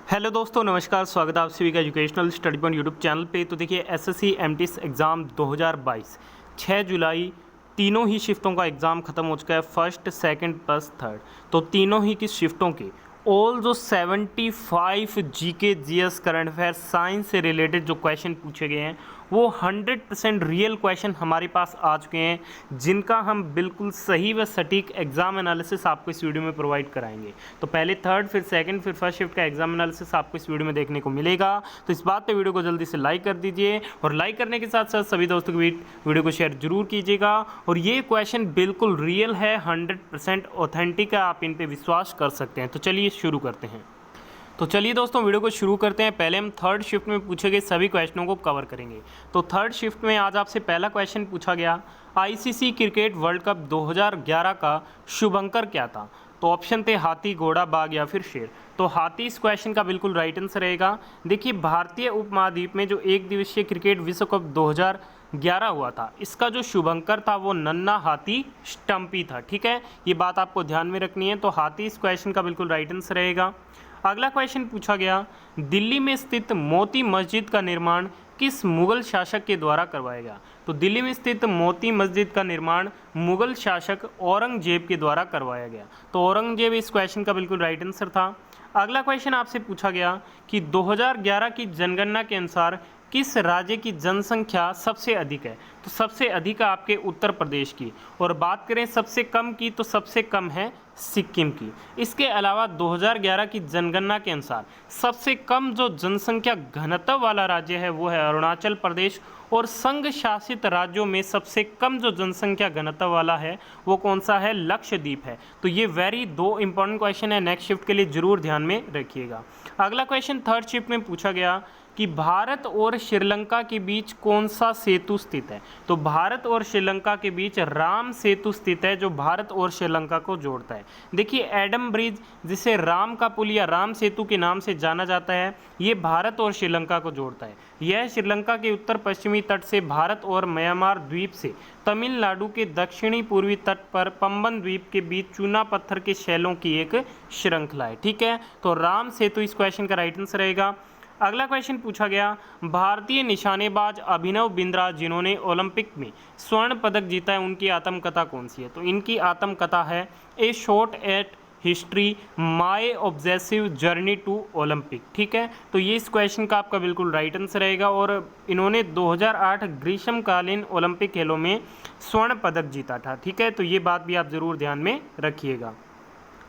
Hello दोस्तों, नमस्कार। स्वागत है आप सभी का educational study point YouTube channel पे। तो देखिए, एसएससी एमटीएस एग्ज़ाम 2022 6 जुलाई तीनों ही शिफ्टों का एग्ज़ाम ख़त्म हो चुका है, फर्स्ट सेकंड प्लस थर्ड। तो तीनों ही की शिफ्टों के ऑल जो 75 GK GS current affair science से रिलेटेड जो क्वेश्चन पूछे गए हैं वो 100% रियल क्वेश्चन हमारे पास आ चुके हैं, जिनका हम बिल्कुल सही व सटीक एग्जाम एनालिसिस आपको इस वीडियो में प्रोवाइड कराएंगे। तो पहले थर्ड, फिर सेकंड, फिर फर्स्ट शिफ्ट का एग्जाम एनालिसिस आपको इस वीडियो में देखने को मिलेगा। तो इस बात पे वीडियो को जल्दी से लाइक कर दीजिए और लाइक करने के साथ साथ सभी दोस्तों के बीच वीडियो को शेयर जरूर कीजिएगा। और ये क्वेश्चन बिल्कुल रियल है, 100% ऑथेंटिक है, आप इन पर विश्वास कर सकते हैं। तो चलिए शुरू करते हैं। तो चलिए दोस्तों, वीडियो को शुरू करते हैं। पहले हम थर्ड शिफ्ट में पूछे गए सभी क्वेश्चनों को कवर करेंगे। तो थर्ड शिफ्ट में आज आपसे पहला क्वेश्चन पूछा गया, आईसीसी क्रिकेट वर्ल्ड कप 2011 का शुभंकर क्या था? तो ऑप्शन थे हाथी, घोड़ा, बाघ या फिर शेर। तो हाथी इस क्वेश्चन का बिल्कुल राइट आंसर रहेगा। देखिए, भारतीय उपमहाद्वीप में जो एक दिवसीय क्रिकेट विश्व कप 2011 हुआ था, इसका जो शुभंकर था वो नन्ना हाथी स्टम्पी था। ठीक है, ये बात आपको ध्यान में रखनी है। तो हाथी इस क्वेश्चन का बिल्कुल राइट आंसर रहेगा। अगला क्वेश्चन पूछा गया, दिल्ली में स्थित मोती मस्जिद का निर्माण किस मुगल शासक के द्वारा करवाया गया? तो दिल्ली में स्थित मोती मस्जिद का निर्माण मुगल शासक औरंगजेब के द्वारा करवाया गया। तो औरंगजेब इस क्वेश्चन का बिल्कुल राइट आंसर था। अगला क्वेश्चन आपसे पूछा गया कि 2011 की जनगणना के अनुसार किस राज्य की जनसंख्या सबसे अधिक है? तो सबसे अधिक है आपके उत्तर प्रदेश की। और बात करें सबसे कम की, तो सबसे कम है सिक्किम की। इसके अलावा 2011 की जनगणना के अनुसार सबसे कम जो जनसंख्या घनत्व वाला राज्य है वो है अरुणाचल प्रदेश। और संघ शासित राज्यों में सबसे कम जो जनसंख्या घनत्व वाला है वो कौन सा है? लक्षद्वीप है। तो ये दो इंपॉर्टेंट क्वेश्चन है, नेक्स्ट शिफ्ट के लिए जरूर ध्यान में रखिएगा। अगला क्वेश्चन थर्ड शिफ्ट में पूछा गया कि भारत और श्रीलंका के बीच कौन सा सेतु स्थित है? तो भारत और श्रीलंका के बीच राम सेतु स्थित है, जो भारत और श्रीलंका को जोड़ता है। देखिए, एडम ब्रिज, जिसे राम का पुल या राम सेतु के नाम से जाना जाता है, ये भारत और श्रीलंका को जोड़ता है। यह श्रीलंका के उत्तर पश्चिमी तट से भारत और म्यांमार द्वीप से तमिलनाडु के दक्षिणी पूर्वी तट पर पंबन द्वीप के बीच चूना पत्थर के शैलों की एक श्रृंखला है। ठीक है, तो राम सेतु इस क्वेश्चन का राइट आंसर रहेगा। अगला क्वेश्चन पूछा गया, भारतीय निशानेबाज अभिनव बिंद्रा जिन्होंने ओलंपिक में स्वर्ण पदक जीता है, उनकी आत्मकथा कौन सी है? तो इनकी आत्मकथा है a shot at history, my obsessive journey to Olympic. ठीक है, तो ये इस क्वेश्चन का आपका बिल्कुल राइट आंसर रहेगा। और इन्होंने 2008 ग्रीष्मकालीन ओलंपिक खेलों में स्वर्ण पदक जीता था। ठीक है, तो ये बात भी आप ज़रूर ध्यान में रखिएगा।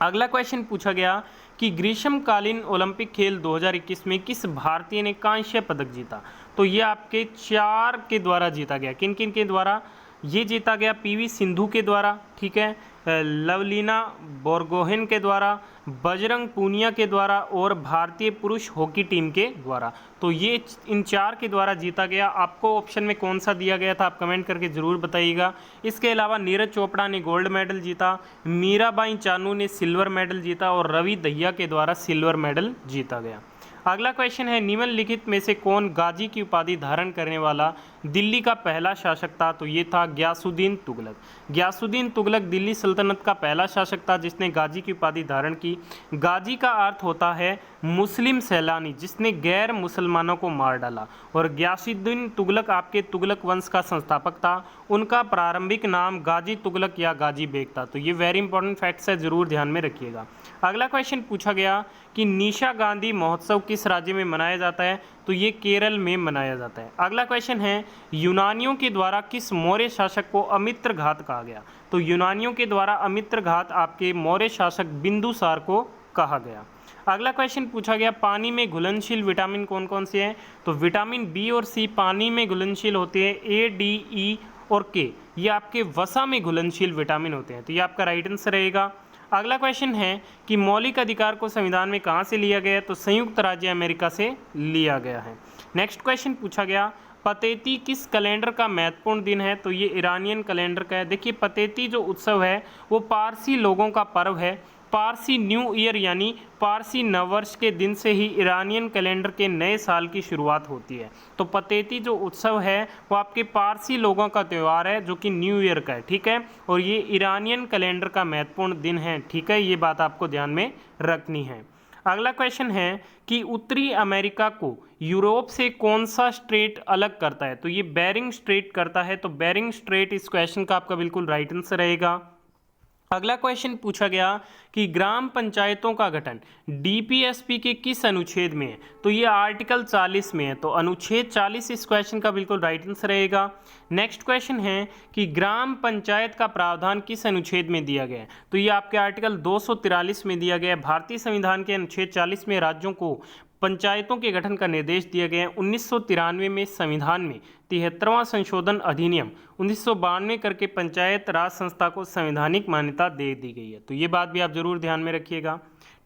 अगला क्वेश्चन पूछा गया कि ग्रीष्मकालीन ओलंपिक खेल 2021 में किस भारतीय ने कांस्य पदक जीता? तो ये आपके 4 के द्वारा जीता गया। किन किन के द्वारा? ये जीता गया पीवी सिंधु के द्वारा, ठीक है, लवलीना बोरगोहेन के द्वारा, बजरंग पूनिया के द्वारा और भारतीय पुरुष हॉकी टीम के द्वारा। तो ये इन 4 के द्वारा जीता गया। आपको ऑप्शन में कौन सा दिया गया था आप कमेंट करके ज़रूर बताइएगा। इसके अलावा नीरज चोपड़ा ने गोल्ड मेडल जीता, मीराबाई चानू ने सिल्वर मेडल जीता और रवि दहिया के द्वारा सिल्वर मेडल जीता गया। अगला क्वेश्चन है, निम्नलिखित में से कौन गाजी की उपाधि धारण करने वाला दिल्ली का पहला शासक था? तो ये था गयासुद्दीन तुगलक। गयासुद्दीन तुगलक दिल्ली सल्तनत का पहला शासक था जिसने गाजी की उपाधि धारण की। गाजी का अर्थ होता है मुस्लिम सैलानी, जिसने गैर मुसलमानों को मार डाला। और गयासुद्दीन तुगलक आपके तुगलक वंश का संस्थापक था। उनका प्रारंभिक नाम गाजी तुगलक या गाजी बेग था। तो ये वेरी इंपॉर्टेंट फैक्ट्स है, जरूर ध्यान में रखिएगा। अगला क्वेश्चन पूछा गया कि निशा गांधी महोत्सव किस राज्य में मनाया जाता है? तो ये केरल में मनाया जाता है। अगला क्वेश्चन है, यूनानियों के द्वारा किस मौर्य शासक को अमित्र घात कहा गया? तो यूनानियों के द्वारा अमित्र घात आपके मौर्य शासक बिंदुसार को कहा गया। अगला क्वेश्चन पूछा गया, पानी में घुलनशील विटामिन कौन कौन से हैं? तो विटामिन बी और सी पानी में घुलनशील होते हैं। ए, डी, ई और के ये आपके वसा में घुलनशील विटामिन होते हैं। तो ये आपका राइट आंसर रहेगा। अगला क्वेश्चन है कि मौलिक अधिकार को संविधान में कहाँ से लिया गया है? तो संयुक्त राज्य अमेरिका से लिया गया है। नेक्स्ट क्वेश्चन पूछा गया, पतेती किस कैलेंडर का महत्वपूर्ण दिन है? तो ये ईरानियन कैलेंडर का है। देखिए, पतेती जो उत्सव है वो पारसी लोगों का पर्व है। पारसी न्यू ईयर यानी पारसी नववर्ष के दिन से ही ईरानियन कैलेंडर के नए साल की शुरुआत होती है। तो पतेती जो उत्सव है वो आपके पारसी लोगों का त्यौहार है जो कि न्यू ईयर का है। ठीक है, और ये ईरानियन कैलेंडर का महत्वपूर्ण दिन है। ठीक है, ये बात आपको ध्यान में रखनी है। अगला क्वेश्चन है कि उत्तरी अमेरिका को यूरोप से कौन सा स्ट्रेट अलग करता है, तो ये बेरिंग स्ट्रेट करता है, तो बेरिंग स्ट्रेट इस क्वेश्चन का आपका बिल्कुल राइट आंसर रहेगा। अगला क्वेश्चन पूछा गया कि ग्राम पंचायतों का गठन डीपीएसपी के किस अनुच्छेद में है, तो ये आर्टिकल 40 में है, तो अनुच्छेद 40 इस क्वेश्चन का बिल्कुल राइट आंसर रहेगा। नेक्स्ट क्वेश्चन है कि ग्राम पंचायत का प्रावधान किस अनुच्छेद में दिया गया है, तो ये आपके आर्टिकल 243 में दिया गया है। भारतीय संविधान के अनुच्छेद 40 में राज्यों को पंचायतों के गठन का निर्देश दिया गया है। 1993 में संविधान में 73वां संशोधन अधिनियम 1992 करके पंचायत राज संस्था को संवैधानिक मान्यता दे दी गई है, तो ये बात भी आप जरूर ध्यान में रखिएगा।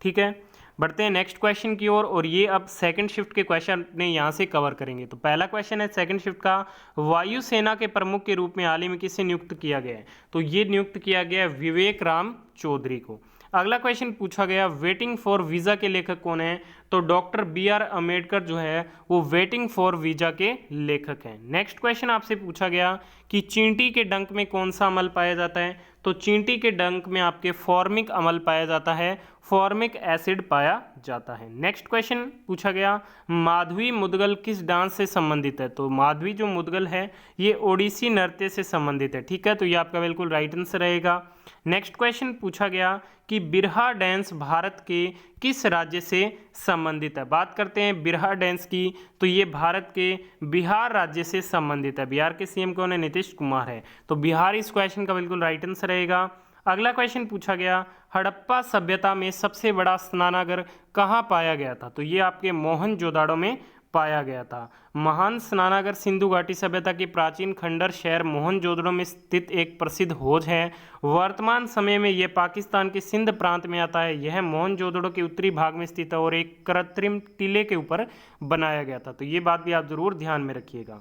ठीक है, बढ़ते हैं नेक्स्ट क्वेश्चन की ओर, और ये अब सेकंड शिफ्ट के क्वेश्चन अपने यहाँ से कवर करेंगे। तो पहला क्वेश्चन है सेकंड शिफ्ट का, वायुसेना के प्रमुख के रूप में हाल ही में किसे नियुक्त किया गया है, तो ये नियुक्त किया गया है विवेक राम चौधरी को। अगला क्वेश्चन पूछा गया वेटिंग फॉर वीज़ा के लेखक कौन है, तो डॉक्टर BR अम्बेडकर जो है वो वेटिंग फॉर वीज़ा के लेखक हैं। नेक्स्ट क्वेश्चन आपसे पूछा गया कि चींटी के डंक में कौन सा अम्ल पाया जाता है, तो चींटी के डंक में आपके फॉर्मिक अम्ल पाया जाता है, फॉर्मिक एसिड पाया जाता है। नेक्स्ट क्वेश्चन पूछा गया माधवी मुदगल किस डांस से संबंधित है, तो माधवी जो मुदगल है ये ओडिसी नृत्य से संबंधित है। ठीक है, तो ये आपका बिल्कुल राइट आंसर रहेगा। नेक्स्ट क्वेश्चन पूछा गया कि बिरहा डांस भारत के किस राज्य से संबंधित है, बात करते हैं बिरहा डांस की, तो ये भारत के बिहार राज्य से संबंधित है। बिहार के सीएम कौन है, नीतीश कुमार है, तो बिहार इस क्वेश्चन का बिल्कुल राइट आंसर रहेगा। अगला क्वेश्चन पूछा गया हड़प्पा सभ्यता में सबसे बड़ा स्नानागार कहाँ पाया गया था, तो ये आपके मोहनजोदाड़ो में पाया गया था। महान स्नानागार सिंधु घाटी सभ्यता के प्राचीन खंडर शहर मोहनजोदड़ो में स्थित एक प्रसिद्ध हौज है। वर्तमान समय में यह पाकिस्तान के सिंध प्रांत में आता है। यह मोहनजोदड़ो के उत्तरी भाग में स्थित है और एक कृत्रिम टीले के ऊपर बनाया गया था, तो ये बात भी आप जरूर ध्यान में रखिएगा।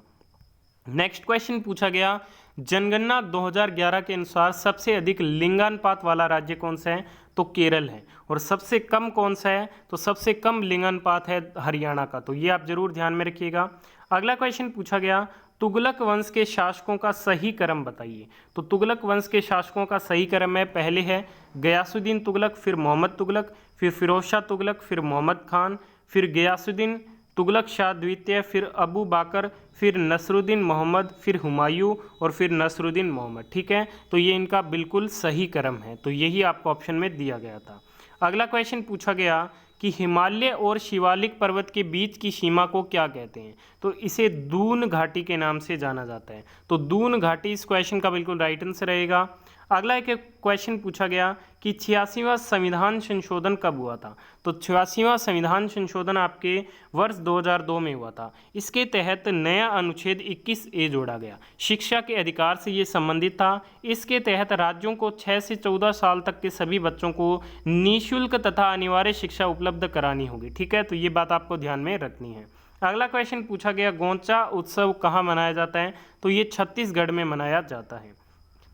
नेक्स्ट क्वेश्चन पूछा गया जनगणना 2011 के अनुसार सबसे अधिक लिंगानुपात वाला राज्य कौन सा है, तो केरल है, और सबसे कम कौन सा है, तो सबसे कम लिंगानुपात है हरियाणा का, तो ये आप जरूर ध्यान में रखिएगा। अगला क्वेश्चन पूछा गया तुगलक वंश के शासकों का सही क्रम बताइए, तो तुगलक वंश के शासकों का सही क्रम है, पहले है गयासुद्दीन तुगलक, फिर मोहम्मद तुगलक, फिर फिरोज शाह तुगलक, फिर मोहम्मद खान, फिर गयासुद्दीन तुगलक शाह द्वितीय, फिर अबू बाकर, फिर नसरुद्दीन मोहम्मद, फिर हुमायूं और फिर नसरुद्दीन मोहम्मद। ठीक है, तो ये इनका बिल्कुल सही क्रम है, तो यही आपको ऑप्शन में दिया गया था। अगला क्वेश्चन पूछा गया कि हिमालय और शिवालिक पर्वत के बीच की सीमा को क्या कहते हैं, तो इसे दून घाटी के नाम से जाना जाता है, तो दून घाटी इस क्वेश्चन का बिल्कुल राइट आंसर रहेगा। अगला एक क्वेश्चन पूछा गया कि 86वां संविधान संशोधन कब हुआ था, तो 86वां संविधान संशोधन आपके वर्ष 2002 में हुआ था। इसके तहत नया अनुच्छेद 21A जोड़ा गया, शिक्षा के अधिकार से ये संबंधित था। इसके तहत राज्यों को 6 से 14 साल तक के सभी बच्चों को निःशुल्क तथा अनिवार्य शिक्षा उपलब्ध करानी होगी। ठीक है, तो ये बात आपको ध्यान में रखनी है। अगला क्वेश्चन पूछा गया गोंचा उत्सव कहाँ मनाया जाता है, तो ये छत्तीसगढ़ में मनाया जाता है।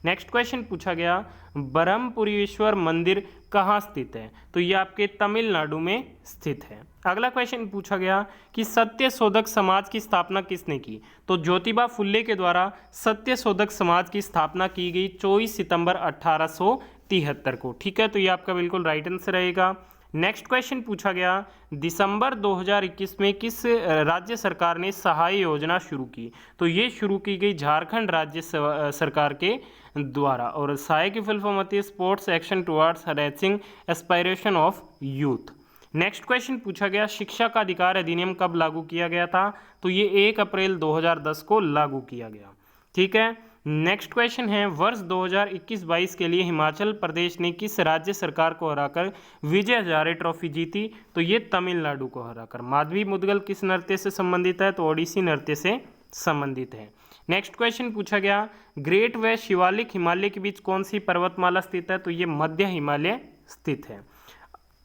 नेक्स्ट क्वेश्चन पूछा गया ब्रह्मपुरीश्वर मंदिर कहाँ स्थित है, तो ये आपके तमिलनाडु में स्थित है। अगला क्वेश्चन पूछा गया कि सत्य शोधक समाज की स्थापना किसने की, तो ज्योतिबा फुल्ले के द्वारा सत्य शोधक समाज की स्थापना की गई 24 सितंबर 1873 को। ठीक है, तो ये आपका बिल्कुल राइट आंसर रहेगा। नेक्स्ट क्वेश्चन पूछा गया दिसंबर 2021 में किस राज्य सरकार ने सहाय योजना शुरू की, तो ये शुरू की गई झारखंड राज्य सरकार के द्वारा, और सहाय की फुल फॉर्म होती है sports action towards harassing aspiration of youth. Next question पूछा गया शिक्षा का अधिकार अधिनियम कब लागू किया गया था, तो ये 1 अप्रैल 2010 को लागू किया गया। ठीक है, नेक्स्ट क्वेश्चन है वर्ष 2021-22 के लिए हिमाचल प्रदेश ने किस राज्य सरकार को हराकर विजय हजारे ट्रॉफी जीती, तो ये तमिलनाडु को हराकर। माधवी मुदगल किस नृत्य से संबंधित है, तो ओडिसी नृत्य से संबंधित है। नेक्स्ट क्वेश्चन पूछा गया ग्रेट व शिवालिक हिमालय के बीच कौन सी पर्वतमाला स्थित है, तो ये मध्य हिमालय स्थित है।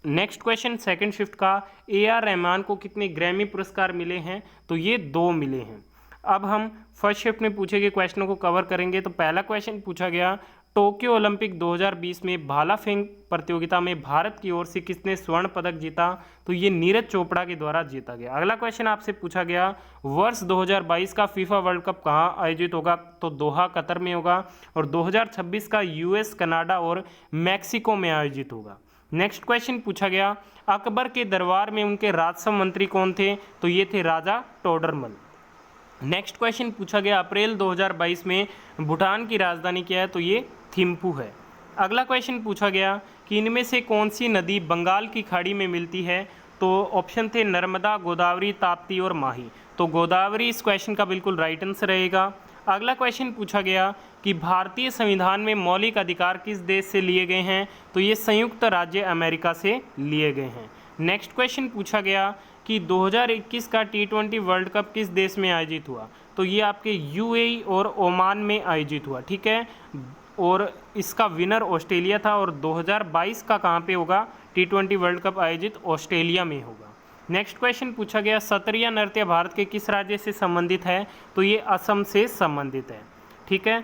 नेक्स्ट क्वेश्चन सेकंड शिफ्ट का AR रहमान को कितने ग्रैमी पुरस्कार मिले हैं, तो ये 2 मिले हैं। अब हम फर्स्ट शिफ्ट में पूछे गए क्वेश्चनों को कवर करेंगे। तो पहला क्वेश्चन पूछा गया टोक्यो ओलंपिक 2020 में भाला फेंक प्रतियोगिता में भारत की ओर से किसने स्वर्ण पदक जीता, तो ये नीरज चोपड़ा के द्वारा जीता गया। अगला क्वेश्चन आपसे पूछा गया वर्ष 2022 का फीफा वर्ल्ड कप कहाँ आयोजित होगा, तो दोहा कतर में होगा, और 2026 का US कनाडा और मैक्सिको में आयोजित होगा। नेक्स्ट क्वेश्चन पूछा गया, अकबर के दरबार में उनके राजस्व मंत्री कौन थे? तो ये थे राजा टोडरमल। नेक्स्ट क्वेश्चन पूछा गया, अप्रैल 2022 में भूटान की राजधानी क्या है? तो ये थिम्पू है। अगला क्वेश्चन पूछा गया कि इनमें से कौन सी नदी बंगाल की खाड़ी में मिलती है? तो ऑप्शन थे नर्मदा, गोदावरी, ताप्ती और माही। तो गोदावरी इस क्वेश्चन का बिल्कुल राइट आंसर रहेगा। अगला क्वेश्चन पूछा गया कि भारतीय संविधान में मौलिक अधिकार किस देश से लिए गए हैं? तो ये संयुक्त राज्य अमेरिका से लिए गए हैं। नेक्स्ट क्वेश्चन पूछा गया कि 2021 का T20 वर्ल्ड कप किस देश में आयोजित हुआ? तो ये आपके यूएई और ओमान में आयोजित हुआ, ठीक है। और इसका विनर ऑस्ट्रेलिया था। और 2022 का कहाँ पे होगा? T20 वर्ल्ड कप आयोजित ऑस्ट्रेलिया में होगा। नेक्स्ट क्वेश्चन पूछा गया, सत्रिया नृत्य भारत के किस राज्य से संबंधित है? तो ये असम से संबंधित है, ठीक है।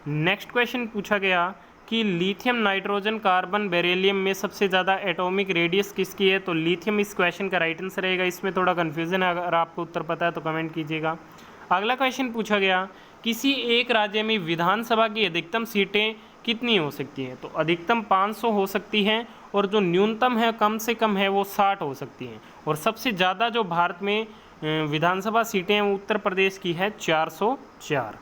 नेक्स्ट क्वेश्चन पूछा गया कि लिथियम, नाइट्रोजन, कार्बन, बेरिलियम में सबसे ज़्यादा एटॉमिक रेडियस किसकी है? तो लिथियम इस क्वेश्चन का राइट आंसर रहेगा। इसमें थोड़ा कन्फ्यूजन है, अगर आपको उत्तर पता है तो कमेंट कीजिएगा। अगला क्वेश्चन पूछा गया, किसी एक राज्य में विधानसभा की अधिकतम सीटें कितनी हो सकती हैं? तो अधिकतम 500 हो सकती हैं और जो न्यूनतम है, कम से कम है, वो 60 हो सकती हैं। और सबसे ज़्यादा जो भारत में विधानसभा सीटें हैं उत्तर प्रदेश की है 404।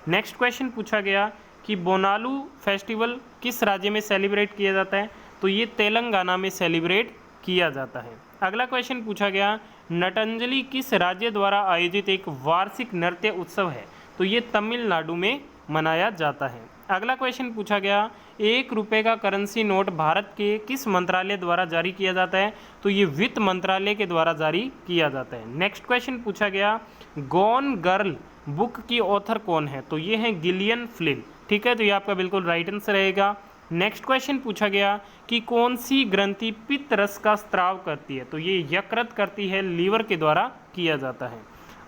नेक्स्ट क्वेश्चन पूछा गया कि बोनालू फेस्टिवल किस राज्य में सेलिब्रेट किया जाता है? तो ये तेलंगाना में सेलिब्रेट किया जाता है। अगला क्वेश्चन पूछा गया, नटंजलि किस राज्य द्वारा आयोजित एक वार्षिक नृत्य उत्सव है? तो ये तमिलनाडु में मनाया जाता है। अगला क्वेश्चन पूछा गया, 1 रुपये का करेंसी नोट भारत के किस मंत्रालय द्वारा जारी किया जाता है? तो ये वित्त मंत्रालय के द्वारा जारी किया जाता है। नेक्स्ट क्वेश्चन पूछा गया, गॉन गर्ल बुक की ऑथर कौन है? तो ये है गिलियन फ्लिन, ठीक है। तो ये आपका बिल्कुल राइट आंसर रहेगा। नेक्स्ट क्वेश्चन पूछा गया कि कौन सी ग्रंथि पित्त रस का स्त्राव करती है? तो ये यकृत करती है, लीवर के द्वारा किया जाता है।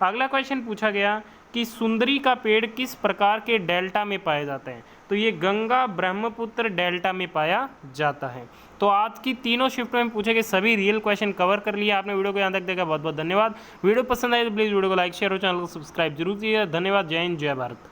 अगला क्वेश्चन पूछा गया कि सुंदरी का पेड़ किस प्रकार के डेल्टा में पाया जाता है? तो ये गंगा ब्रह्मपुत्र डेल्टा में पाया जाता है। तो आज की तीनों शिफ्ट में पूछे गए सभी रियल क्वेश्चन कवर कर लिया आपने। वीडियो को यहाँ तक देखा, बहुत बहुत धन्यवाद। वीडियो पसंद आए तो प्लीज़ वीडियो को लाइक, शेयर और चैनल को सब्सक्राइब जरूर कीजिएगा। धन्यवाद। जय हिंद, जय भारत।